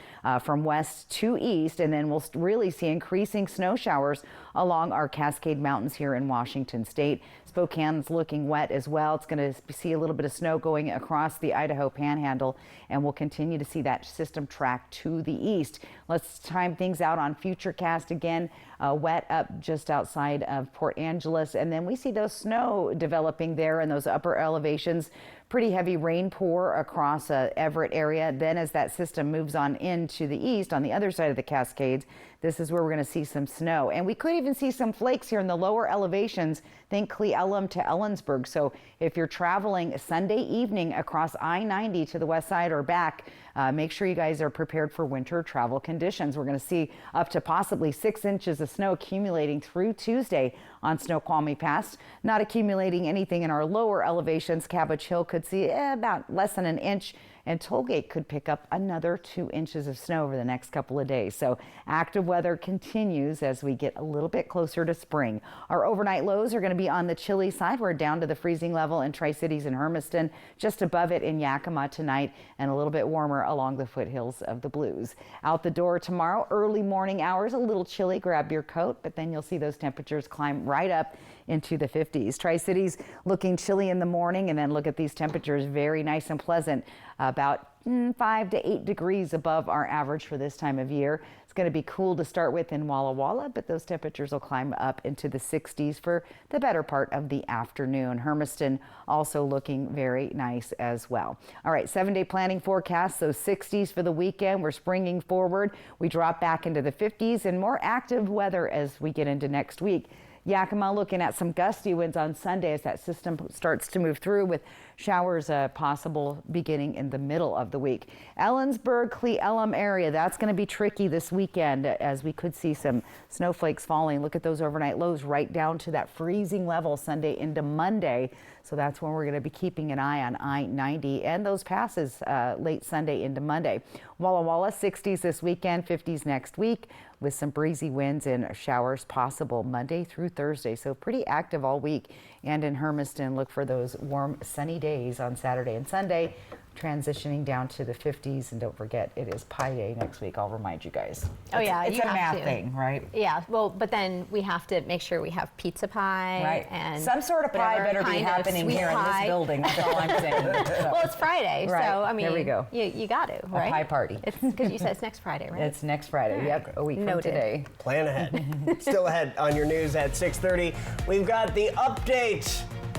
from west to east, and then we'll really see increasing snow showers along our Cascade Mountains here in Washington State. Spokane's looking wet as well. It's going to see a little bit of snow going across the Idaho Panhandle, and we'll continue to see that system track to the east. Let's time things out on Futurecast again. Wet up just outside of Port Angeles, and then we see those snow developing there in those upper elevations. Pretty heavy rain pour across Everett area. Then as that system moves on into the east on the other side of the Cascades, this is where we're going to see some snow. And we could even see some flakes here in the lower elevations. Think Cle Elum to Ellensburg. So if you're traveling Sunday evening across I-90 to the west side or back, make sure you guys are prepared for winter travel conditions. We're going to see up to possibly 6 inches of snow accumulating through Tuesday on Snoqualmie Pass. Not accumulating anything in our lower elevations. Cabbage Hill could see about less than an inch, and Tollgate could pick up another 2 inches of snow over the next couple of days. So active weather continues as we get a little bit closer to spring. Our overnight lows are going to be on the chilly side. We're down to the freezing level in Tri-Cities and Hermiston, just above it in Yakima tonight, and a little bit warmer along the foothills of the Blues. Out the door tomorrow, early morning hours, a little chilly. Grab your coat, but then you'll see those temperatures climb right up into the 50s. Tri-Cities looking chilly in the morning, and then look at these temperatures, very nice and pleasant. About 5 to 8 degrees above our average for this time of year. It's going to be cool to start with in Walla Walla, but those temperatures will climb up into the 60s for the better part of the afternoon. Hermiston also looking very nice as well. All right, 7-day planning forecast. So 60s for the weekend. We're springing forward. We drop back into the 50s and more active weather as we get into next week. Yakima looking at some gusty winds on Sunday as that system starts to move through, with showers possible beginning in the middle of the week. Ellensburg, Cle Elum area, that's going to be tricky this weekend as we could see some snowflakes falling. Look at those overnight lows right down to that freezing level Sunday into Monday. So that's when we're going to be keeping an eye on I-90 and those passes late Sunday into Monday. Walla Walla, 60s this weekend, 50s next week, with some breezy winds and showers possible Monday through Thursday. So pretty active all week. And in Hermiston, look for those warm, sunny days on Saturday and Sunday, transitioning down to the 50s. And don't forget, it is Pi Day next week. I'll remind you guys. Oh, yeah. It's a math thing, right? Yeah. Well, but then we have to make sure we have pizza pie. Right. And some sort of pie better be happening here in this building. That's all I'm saying. Well, it's Friday. Right. So, I mean, there we go. You got to, right? A pie party. It's because you said it's next Friday, right? It's next Friday. Yep. A week from today. Plan ahead. Still ahead on your news at 6:30. We've got the update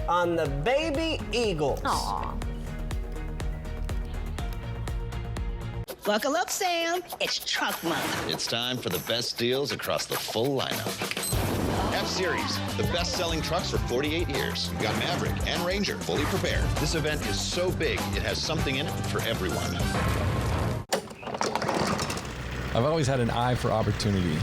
on the baby Eagles. Aww. Buckle up, Sam. It's Truck Month. It's time for the best deals across the full lineup. F-Series, the best-selling trucks for 48 years. We've got Maverick and Ranger fully prepared. This event is so big, it has something in it for everyone. I've always had an eye for opportunity.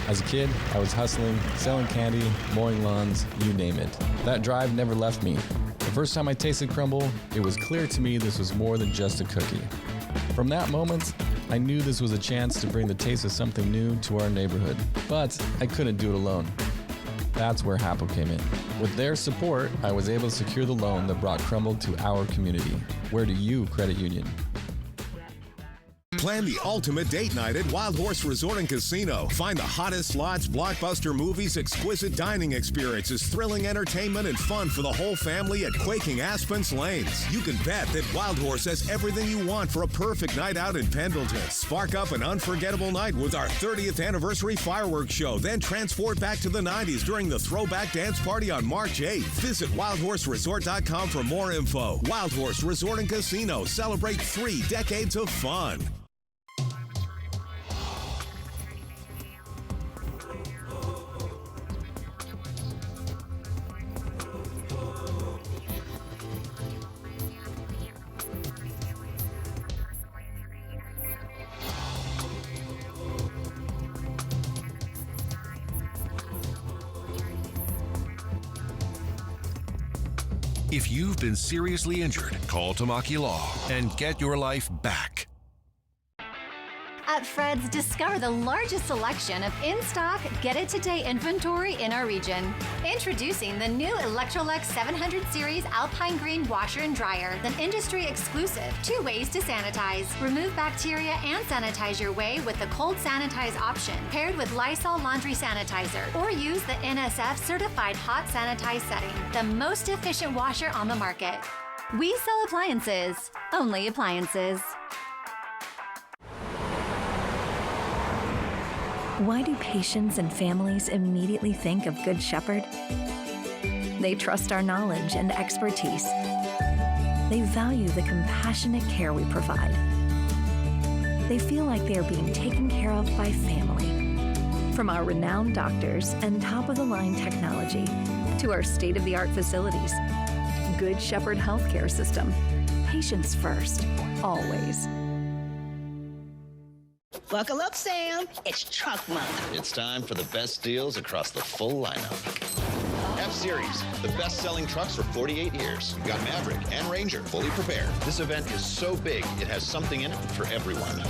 As a kid, I was hustling, selling candy, mowing lawns, you name it. That drive never left me. The first time I tasted crumble, it was clear to me this was more than just a cookie. From that moment, I knew this was a chance to bring the taste of something new to our neighborhood. But I couldn't do it alone. That's where Happel came in. With their support, I was able to secure the loan that brought Crumble to our community. Where do you credit union? Plan the ultimate date night at Wild Horse Resort and Casino. Find the hottest slots, blockbuster movies, exquisite dining experiences, thrilling entertainment, and fun for the whole family at Quaking Aspens Lanes. You can bet that Wild Horse has everything you want for a perfect night out in Pendleton. Spark up an unforgettable night with our 30th anniversary fireworks show, then transport back to the 90s during the Throwback Dance Party on March 8th. Visit wildhorseresort.com for more info. Wild Horse Resort and Casino. Celebrate 3 decades of fun. If you've been seriously injured, call Tamaki Law and get your life back. At Fred's, discover the largest selection of in-stock, get-it-today inventory in our region. Introducing the new Electrolux 700 Series Alpine Green Washer and Dryer, an industry exclusive. 2 ways to sanitize. Remove bacteria and sanitize your way with the Cold Sanitize option, paired with Lysol Laundry Sanitizer, or use the NSF Certified Hot Sanitize setting, the most efficient washer on the market. We sell appliances, only appliances. Why do patients and families immediately think of Good Shepherd? They trust our knowledge and expertise. They value the compassionate care we provide. They feel like they are being taken care of by family. From our renowned doctors and top-of-the-line technology to our state-of-the-art facilities, Good Shepherd Healthcare System. Patients first, always. Buckle up, Sam. It's Truck Month. It's time for the best deals across the full lineup. F-Series, the best-selling trucks for 48 years. We've got Maverick and Ranger fully prepared. This event is so big, it has something in it for everyone.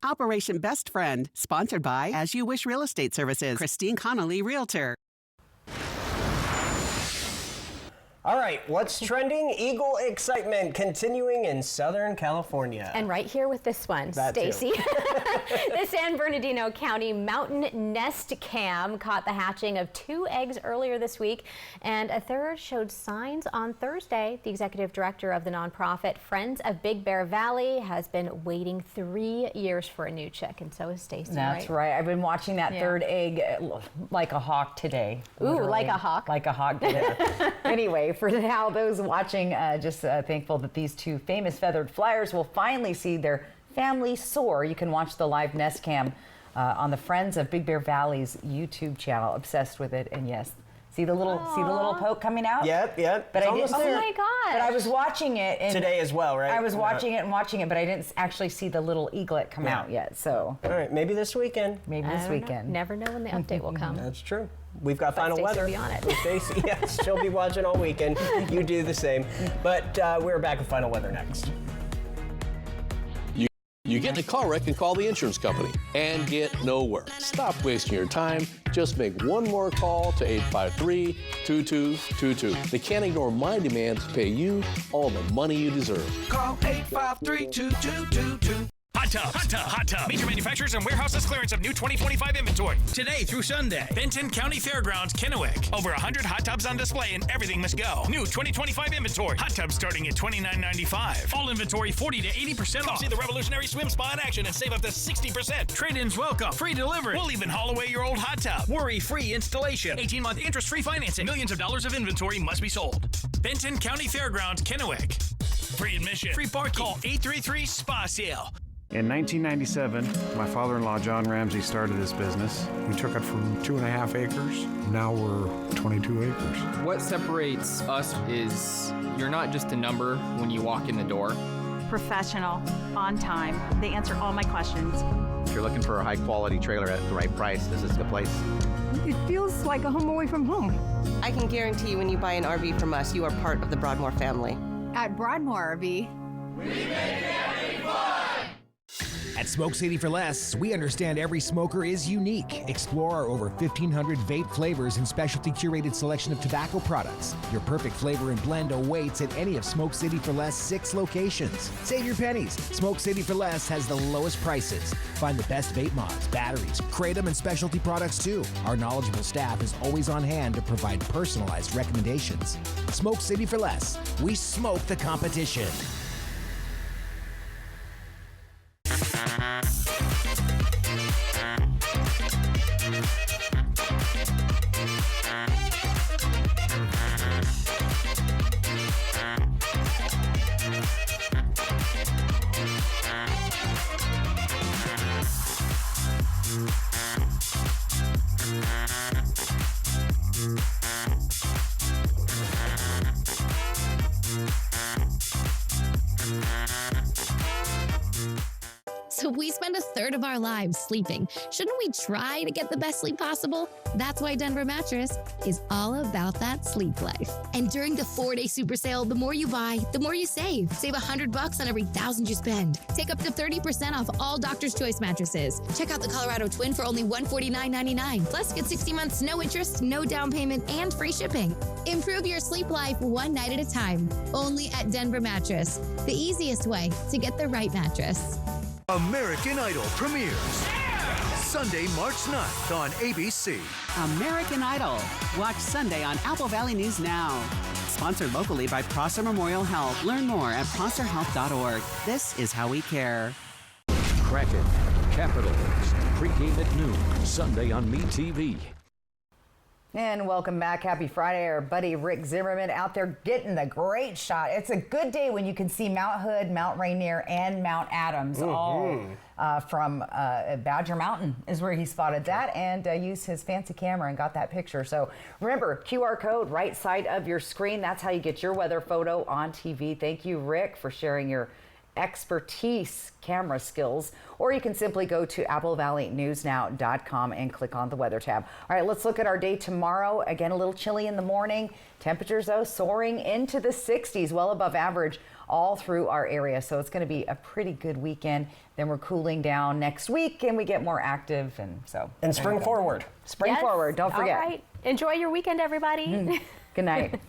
Operation Best Friend, sponsored by As You Wish Real Estate Services, Christine Connolly, Realtor. All right, what's trending? Eagle excitement continuing in Southern California. And right here with this one, That too. Stacy. The San Bernardino County Mountain Nest Cam caught the hatching of 2 eggs earlier this week, and a third showed signs on Thursday. The executive director of the nonprofit Friends of Big Bear Valley has been waiting 3 years for a new chick, and so is Stacy. That's right. I've been watching that third egg like a hawk today. Ooh, Literally. like a hawk? Like a hawk today. Anyway, for now, those watching, just thankful that these 2 famous feathered flyers will finally see their family soar. You can watch the live nest cam on the Friends of Big Bear Valley's YouTube channel. Obsessed with it, and yes. See the little poke coming out? Yep. But It's I didn't. almost there. Oh my gosh. But I was watching it Today as well, right? I was watching it, but I didn't actually see the little eaglet come out yet. So. All right, maybe this weekend. Maybe this weekend. Never know when the update will come. That's true. We've got But final Stacey weather. will be on it. With Stacey, yes, she'll be watching all weekend. You do the same. But we're back with final weather next. You get in a car wreck and call the insurance company and get nowhere. Stop wasting your time. Just make one more call to 853-2222. They can't ignore my demands to pay you all the money you deserve. Call 853-2222. Hot Tub. Major manufacturers and warehouses clearance of new 2025 inventory. Today through Sunday. Benton County Fairgrounds, Kennewick. Over 100 hot tubs on display and everything must go. New 2025 inventory. Hot tubs starting at $29.95. All inventory 40 to 80% off. See the revolutionary swim spa in action and save up to 60%. Trade-ins welcome. Free delivery. We'll even haul away your old hot tub. Worry-free installation. 18-month interest-free financing. Millions of dollars of inventory must be sold. Benton County Fairgrounds, Kennewick. Free admission. Free parking. Call 833-SPA-SALE. In 1997, my father-in-law, John Ramsey, started this business. We took it from 2.5 acres. Now we're 22 acres. What separates us is you're not just a number when you walk in the door. Professional, on time. They answer all my questions. If you're looking for a high-quality trailer at the right price, this is the place. It feels like a home away from home. I can guarantee when you buy an RV from us, you are part of the Broadmoor family. At Broadmoor RV, we make camping fun! At Smoke City for Less, we understand every smoker is unique. Explore our over 1,500 vape flavors and specialty curated selection of tobacco products. Your perfect flavor and blend awaits at any of Smoke City for Less 6 locations. Save your pennies. Smoke City for Less has the lowest prices. Find the best vape mods, batteries, kratom, and specialty products too. Our knowledgeable staff is always on hand to provide personalized recommendations. Smoke City for Less. We smoke the competition. So we spend a third of our lives sleeping. Shouldn't we try to get the best sleep possible? That's why Denver Mattress is all about that sleep life. And during the 4-day super sale, the more you buy, the more you save. Save $100 on every 1,000 you spend. Take up to 30% off all Doctor's Choice mattresses. Check out the Colorado Twin for only $149.99. Plus, get 60 months, no interest, no down payment, and free shipping. Improve your sleep life one night at a time. Only at Denver Mattress. The easiest way to get the right mattress. American Idol premieres Sunday, March 9th on ABC. American Idol. Watch Sunday on Apple Valley News Now. Sponsored locally by Prosser Memorial Health. Learn more at prosserhealth.org. This is how we care. Kraken, Capitals, pregame at noon, Sunday on MeTV. And welcome back. Happy Friday. Our buddy Rick Zimmerman out there getting the great shot. It's a good day when you can see Mount Hood, Mount Rainier, and Mount Adams all from Badger Mountain is where he spotted that and used his fancy camera and got that picture. So remember, QR code right side of your screen. That's how you get your weather photo on TV. Thank you, Rick, for sharing your expertise camera skills, or you can simply go to applevalleynewsnow.com and click on the weather tab. All right, let's look at our day tomorrow. Again, a little chilly in the morning. Temperatures, though, soaring into the 60s, well above average all through our area. So it's going to be a pretty good weekend. Then we're cooling down next week and we get more active. And spring forward. Spring forward, don't forget. All right. Enjoy your weekend, everybody. Good night.